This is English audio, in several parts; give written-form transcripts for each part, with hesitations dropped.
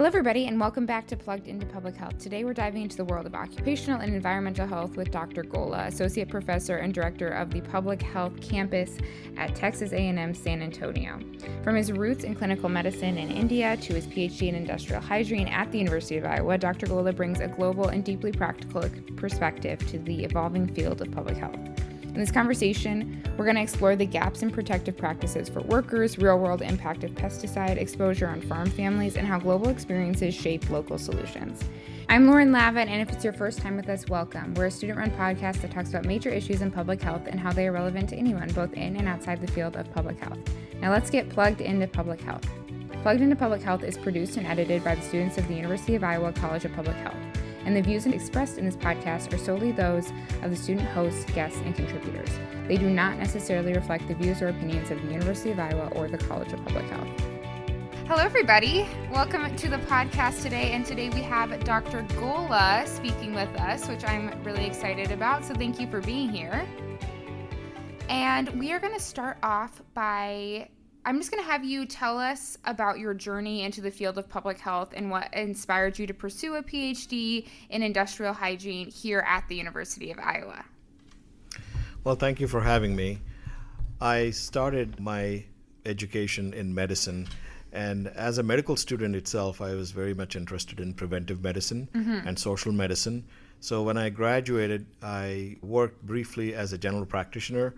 Hello, everybody, and welcome back to Plugged into Public Health. Today, we're diving into the world of occupational and environmental health with Dr. Golla, Associate Professor and Director of the Public Health Campus at Texas A&M San Antonio. From his roots in clinical medicine in India to his Ph.D. in industrial hygiene at the University of Iowa, Dr. Golla brings a global and deeply practical perspective to the evolving field of public health. In this conversation, we're going to explore the gaps in protective practices for workers, real-world impact of pesticide exposure on farm families, and how global experiences shape local solutions. I'm Lauren Lavin, and if it's your first time with us, welcome. We're a student-run podcast that talks about major issues in public health and how they are relevant to anyone, both in and outside the field of public health. Now let's get plugged into public health. Plugged into Public Health is produced and edited by the students of the University of Iowa College of Public Health, and the views expressed in this podcast are solely those of the student hosts, guests, and contributors. They do not necessarily reflect the views or opinions of the University of Iowa or the College of Public Health. Hello, everybody. Welcome to the podcast today, and today we have Dr. Golla speaking with us, which I'm really excited about, so thank you for being here. And we are going to start off by I'm just going to have you tell us about your journey into the field of public health and what inspired you to pursue a Ph.D. in industrial hygiene here at the University of Iowa. Well, thank you for having me. I started my education in medicine, and as a medical student itself, I was very much interested in preventive medicine and social medicine. So when I graduated, I worked briefly as a general practitioner.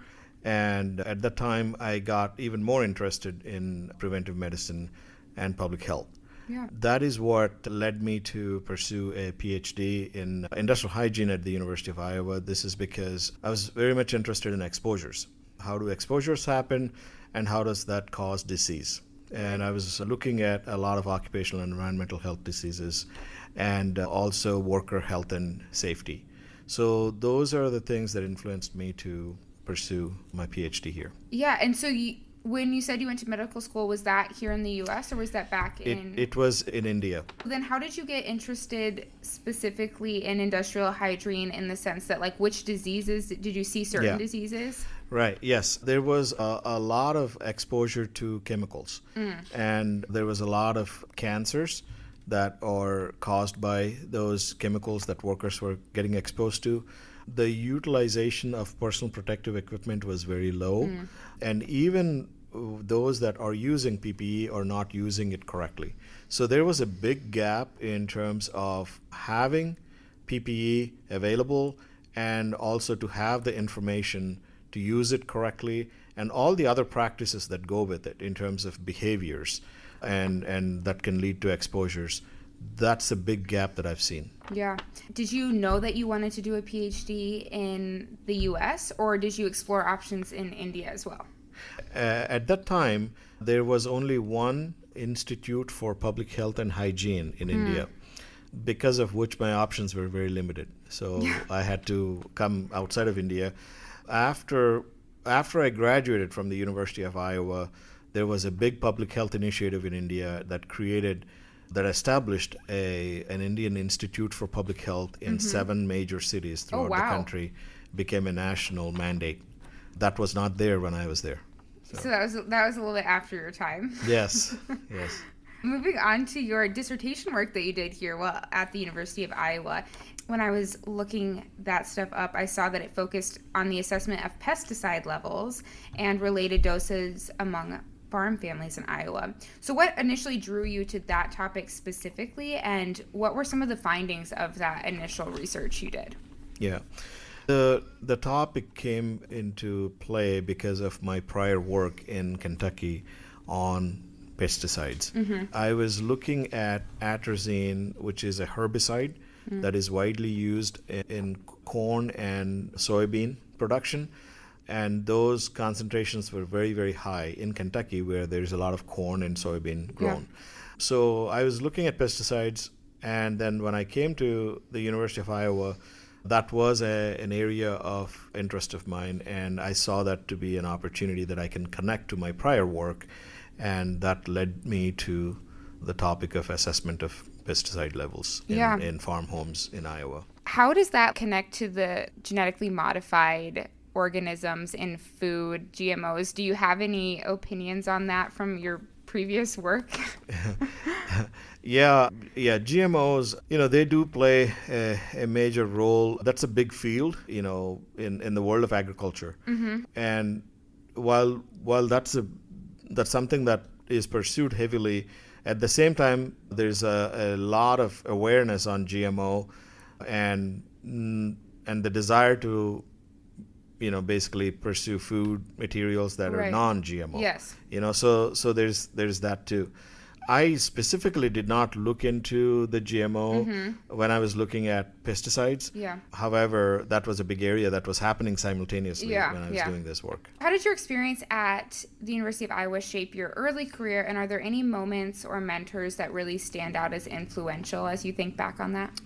And at that time, I got even more interested in preventive medicine and public health. Yeah. That is what led me to pursue a PhD in industrial hygiene at the University of Iowa. This is because I was very much interested in exposures. How do exposures happen, and how does that cause disease? And I was looking at a lot of occupational and environmental health diseases, and also worker health and safety. So those are the things that influenced me to pursue my PhD here. Yeah, and so when you said you went to medical school, was that here in the U.S. or was that back in? It was in India. Then how did you get interested specifically in industrial hygiene in the sense that, like, which diseases, did you see certain diseases? Right, yes. There was a lot of exposure to chemicals, and there was a lot of cancers that are caused by those chemicals that workers were getting exposed to. The utilization of personal protective equipment was very low, and even those that are using PPE are not using it correctly. So there was a big gap in terms of having PPE available and also to have the information to use it correctly and all the other practices that go with it in terms of behaviors and that can lead to exposures. That's a big gap that I've seen. Yeah. Did you know that you wanted to do a PhD in the U.S. or did you explore options in India as well? At that time, there was only one institute for public health and hygiene in India, because of which my options were very limited. So I had to come outside of India. After I graduated from the University of Iowa, there was a big public health initiative in India that established an Indian Institute for Public Health in 7 major cities throughout the country, became a national mandate. That was not there when I was there. So that was a little bit after your time. Yes, yes. Moving on to your dissertation work that you did here at the University of Iowa. When I was looking that stuff up, I saw that it focused on the assessment of pesticide levels and related doses among farm families in Iowa. So what initially drew you to that topic specifically, and what were some of the findings of that initial research you did? Yeah. The topic came into play because of my prior work in Kentucky on pesticides. I was looking at atrazine, which is a herbicide that is widely used in corn and soybean production. And those concentrations were very, very high in Kentucky, where there's a lot of corn and soybean grown. Yeah. So I was looking at pesticides, and then when I came to the University of Iowa, that was an area of interest of mine, and I saw that to be an opportunity that I can connect to my prior work, and that led me to the topic of assessment of pesticide levels in farm homes in Iowa. How does that connect to the genetically modified organisms in food, GMOs? Do you have any opinions on that from your previous work? Yeah, GMOs, they do play a major role. That's a big field, in the world of agriculture. And while that's something that is pursued heavily, at the same time, there's a lot of awareness on GMO and the desire to basically pursue food materials that are Right. non-GMO. Yes. So there's that too. I specifically did not look into the GMO when I was looking at pesticides. Yeah. However, that was a big area that was happening simultaneously Yeah, when I was yeah. doing this work. How did your experience at the University of Iowa shape your early career, and are there any moments or mentors that really stand out as influential as you think back on that?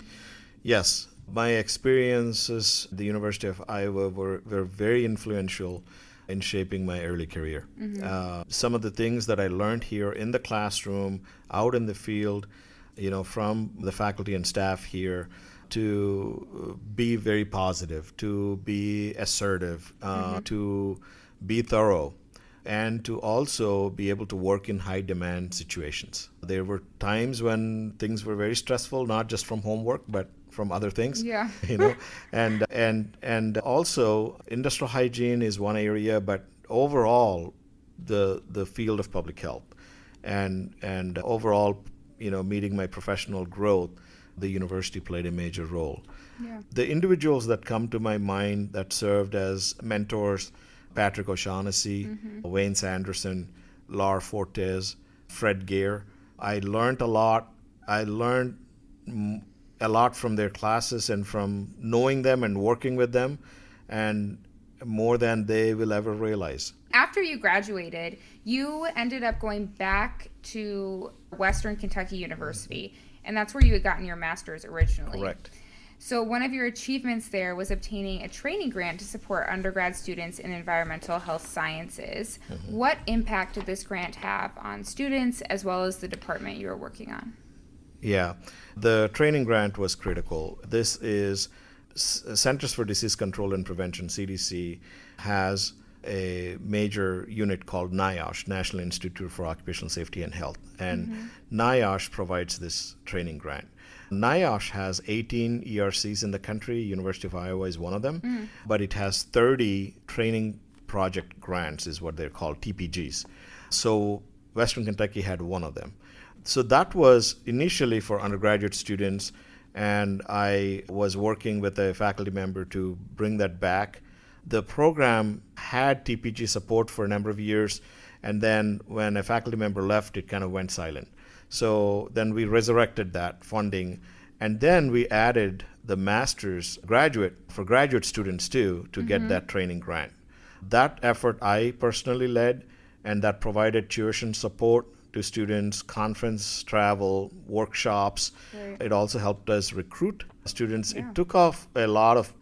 Yes, my experiences at the University of Iowa were very influential in shaping my early career. Some of the things that I learned here in the classroom, out in the field, from the faculty and staff here, to be very positive, to be assertive, to be thorough, and to also be able to work in high demand situations. There were times when things were very stressful, not just from homework, but from other things. Yeah. And also industrial hygiene is one area, but overall the field of public health and overall, meeting my professional growth, the university played a major role. Yeah. The individuals that come to my mind that served as mentors: Patrick O'Shaughnessy, Wayne Sanderson, Laura Fortes, Fred Gare. I learned a lot. I learned a lot from their classes and from knowing them and working with them, and more than they will ever realize. After you graduated, you ended up going back to Western Kentucky University, and that's where you had gotten your master's originally. Correct. So one of your achievements there was obtaining a training grant to support undergrad students in environmental health sciences. What impact did this grant have on students as well as the department you were working on? Yeah, the training grant was critical. This is Centers for Disease Control and Prevention, CDC, has a major unit called NIOSH, National Institute for Occupational Safety and Health. And NIOSH provides this training grant. NIOSH has 18 ERCs in the country. University of Iowa is one of them. But it has 30 training project grants, is what they're called, TPGs. So Western Kentucky had one of them. So that was initially for undergraduate students, and I was working with a faculty member to bring that back. The program had TPG support for a number of years, and then when a faculty member left, it kind of went silent. So then we resurrected that funding, and then we added the master's graduate for graduate students too to get that training grant. That effort I personally led, and that provided tuition support to students, conference travel, workshops. Right. It also helped us recruit students. Yeah. It took off a lot of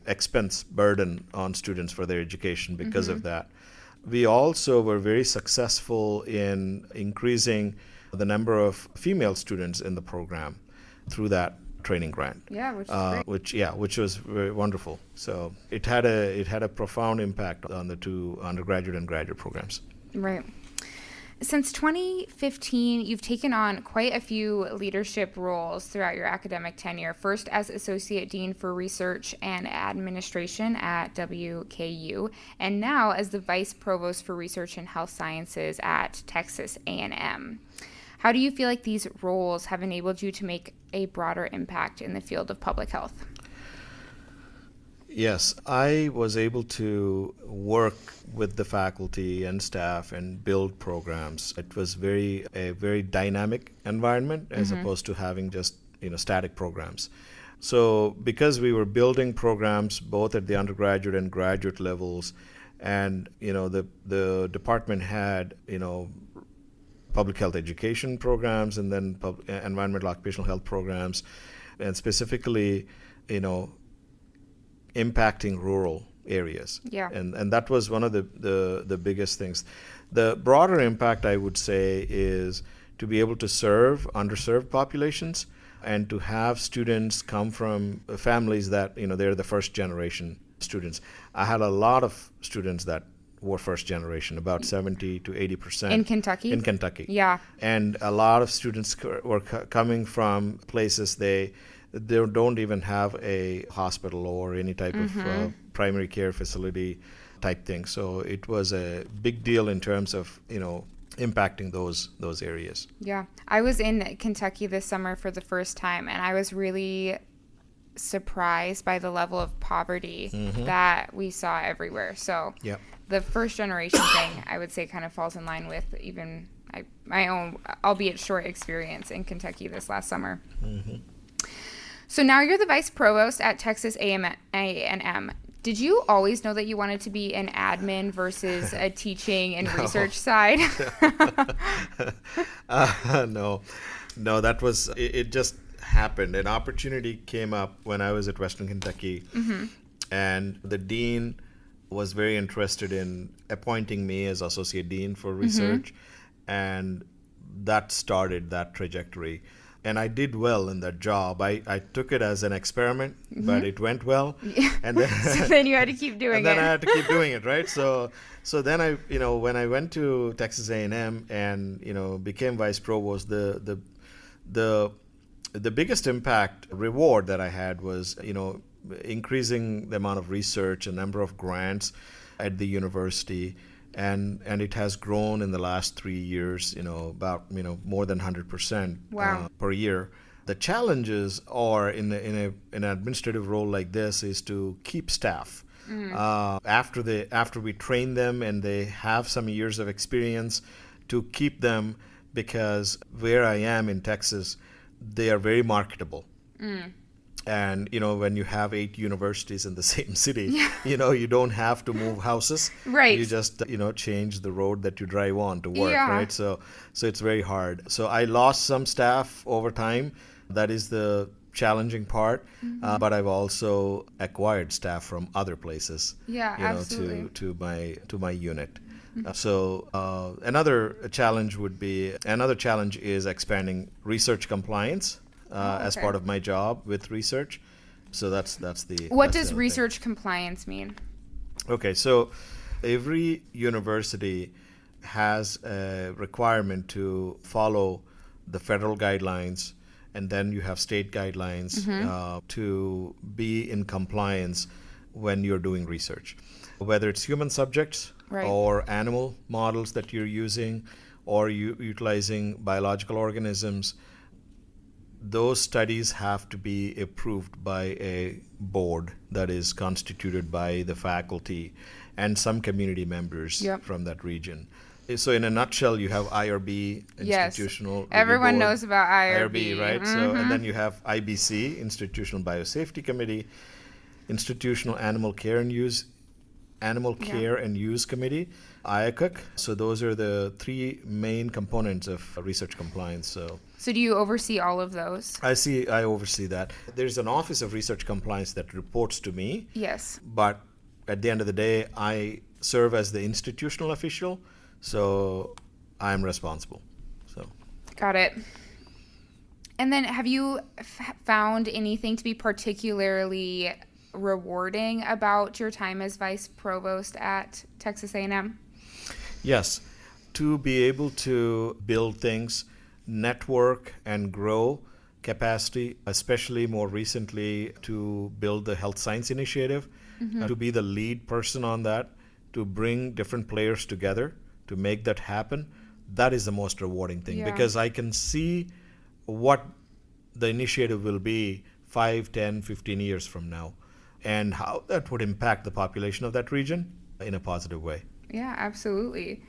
expense burden on students for their education because of that. We also were very successful in increasing the number of female students in the program through that training grant. Yeah, which is great. Which was very wonderful. So it had a profound impact on the two undergraduate and graduate programs. Right. Since 2015, you've taken on quite a few leadership roles throughout your academic tenure, first as Associate Dean for Research and Administration at WKU, and now as the Vice Provost for Research and Health Sciences at Texas A&M. How do you feel like these roles have enabled you to make a broader impact in the field of public health? Yes, I was able to work with the faculty and staff and build programs. It was a very dynamic environment as opposed to having just static programs. So because we were building programs both at the undergraduate and graduate levels, and the department had public health education programs and then environmental occupational health programs, and specifically impacting rural areas. Yeah. And that was one of the biggest things. The broader impact, I would say, is to be able to serve underserved populations and to have students come from families that, they're the first generation students. I had a lot of students that were first generation, about 70 to 80%. In Kentucky? In Kentucky. Yeah. And a lot of students were coming from places they don't even have a hospital or any type of primary care facility type thing. So it was a big deal in terms of, impacting those areas. Yeah. I was in Kentucky this summer for the first time, and I was really surprised by the level of poverty that we saw everywhere. So Yep. the first generation thing, I would say, kind of falls in line with even my own, albeit short, experience in Kentucky this last summer. So now you're the Vice Provost at Texas A&M. Did you always know that you wanted to be an admin versus a teaching and research side? No, that was, it just happened. An opportunity came up when I was at Western Kentucky, and the dean was very interested in appointing me as associate dean for research, and that started that trajectory. And I did well in that job. I took it as an experiment, but it went well. And then, So then you had to keep doing and then I had to keep doing it, right? So then I, when I went to Texas A&M and became vice provost, the biggest impact reward that I had was increasing the amount of research, a number of grants at the university. And it has grown in the last 3 years, about more than 100% per year. The challenges are in an administrative role like this is to keep staff. After we train them and they have some years of experience, to keep them, because where I am in Texas, they are very marketable. And, when you have 8 universities in the same city, you don't have to move houses. Right. You just, change the road that you drive on to work, right? So it's very hard. So I lost some staff over time. That is the challenging part. But I've also acquired staff from other places, absolutely. to my unit. So another challenge is expanding research compliance. As part of my job with research. So that's the... What does research compliance mean? Okay, so every university has a requirement to follow the federal guidelines, and then you have state guidelines to be in compliance when you're doing research. Whether it's human subjects or animal models that you're using, or utilizing biological organisms, those studies have to be approved by a board that is constituted by the faculty and some community members from that region. So in a nutshell, you have IRB, institutional review everyone board, knows about IRB, right? So, and then you have IBC, Institutional Biosafety Committee, Institutional Animal Care and Use Committee, IACUC. So those are the 3 main components of research compliance. So do you oversee all of those? I oversee that. There's an Office of Research Compliance that reports to me. Yes. But at the end of the day, I serve as the institutional official, so I'm responsible. So. Got it. And then have you found anything to be particularly rewarding about your time as Vice Provost at Texas A&M? Yes. To be able to build things, network and grow capacity, especially more recently to build the Health Science Initiative, to be the lead person on that, to bring different players together to make that happen, that is the most rewarding thing, because I can see what the initiative will be 5, 10, 15 years from now, and how that would impact the population of that region in a positive way. Yeah, absolutely.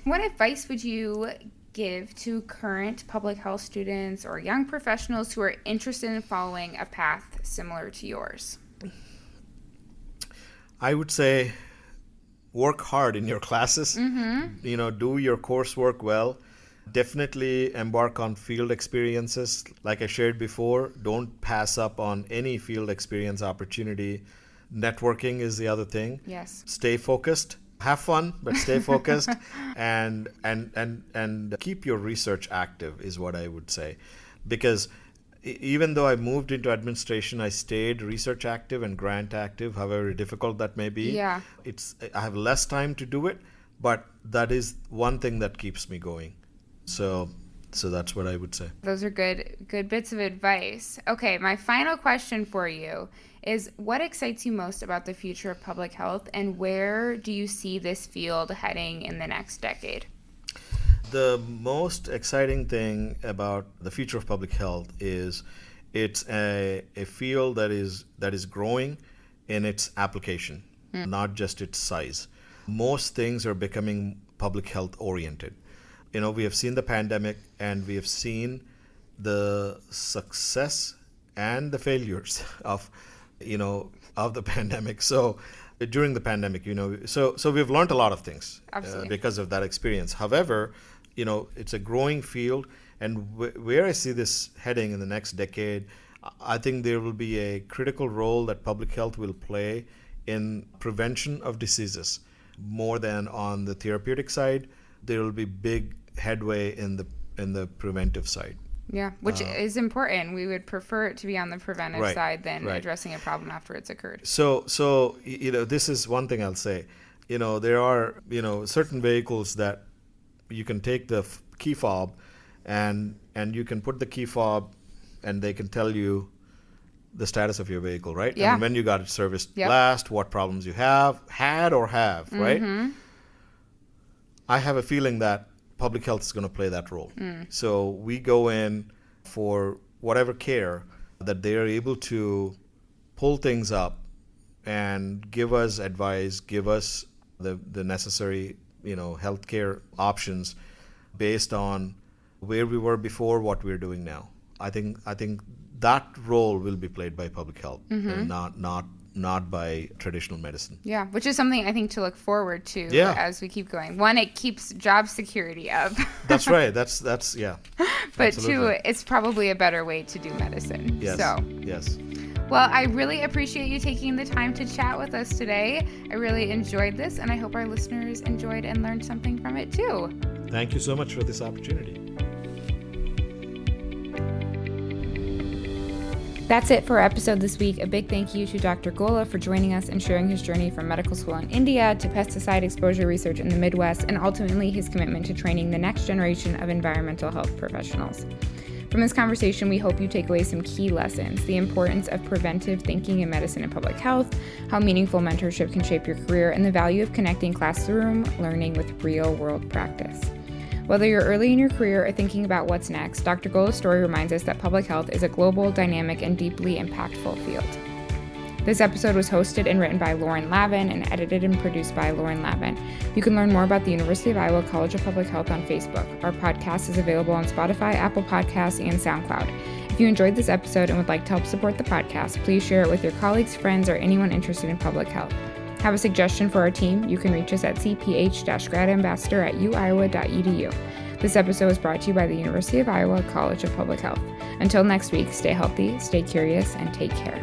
What advice would you give to current public health students or young professionals who are interested in following a path similar to yours? I would say work hard in your classes, do your coursework well. Definitely embark on field experiences. Like I shared before, don't pass up on any field experience opportunity. Networking is the other thing. Yes. Stay focused. Have fun, but stay focused, and keep your research active is what I would say, because even though I moved into administration, I stayed research active and grant active, however difficult that may be. Yeah. I have less time to do it, but that is one thing that keeps me going. So that's what I would say. Those are good bits of advice. Okay, my final question for you is, what excites you most about the future of public health, and where do you see this field heading in the next decade? The most exciting thing about the future of public health is it's a field that is growing in its application, not just its size. Most things are becoming public health oriented. We have seen the pandemic, and we have seen the success and the failures of the pandemic. So during the pandemic, so we've learned a lot of things because of that experience. However, it's a growing field, and where I see this heading in the next decade, I think there will be a critical role that public health will play in prevention of diseases more than on the therapeutic side. There will be big headway in the preventive side. Yeah, which is important. We would prefer it to be on the preventive side than addressing a problem after it's occurred. So this is one thing I'll say. There are certain vehicles that you can take the key fob, and you can put the key fob, and they can tell you the status of your vehicle, right? Yeah. And when you got it serviced last, what problems you had, right? I have a feeling that public health is going to play that role. So we go in for whatever care that they are able to pull things up and give us advice, give us the necessary healthcare options based on where we were before, what we're doing now. I think that role will be played by public health, and not by traditional medicine. Yeah, which is something I think to look forward to as we keep going. One, it keeps job security up. That's right. That's yeah. But Absolutely. two, it's probably a better way to do medicine. Yes. Yes. Well, I really appreciate you taking the time to chat with us today. I really enjoyed this, and I hope our listeners enjoyed and learned something from it too. Thank you so much for this opportunity. That's it for our episode this week. A big thank you to Dr. Golla for joining us and sharing his journey from medical school in India to pesticide exposure research in the Midwest, and ultimately his commitment to training the next generation of environmental health professionals. From this conversation, we hope you take away some key lessons: the importance of preventive thinking in medicine and public health, how meaningful mentorship can shape your career, and the value of connecting classroom learning with real-world practice. Whether you're early in your career or thinking about what's next, Dr. Golla's story reminds us that public health is a global, dynamic, and deeply impactful field. This episode was hosted and written by Lauren Lavin and edited and produced by Lauren Lavin. You can learn more about the University of Iowa College of Public Health on Facebook. Our podcast is available on Spotify, Apple Podcasts, and SoundCloud. If you enjoyed this episode and would like to help support the podcast, please share it with your colleagues, friends, or anyone interested in public health. Have a suggestion for our team? You can reach us at cph-gradambassador@uiowa.edu. This episode was brought to you by the University of Iowa College of Public Health. Until next week, stay healthy, stay curious, and take care.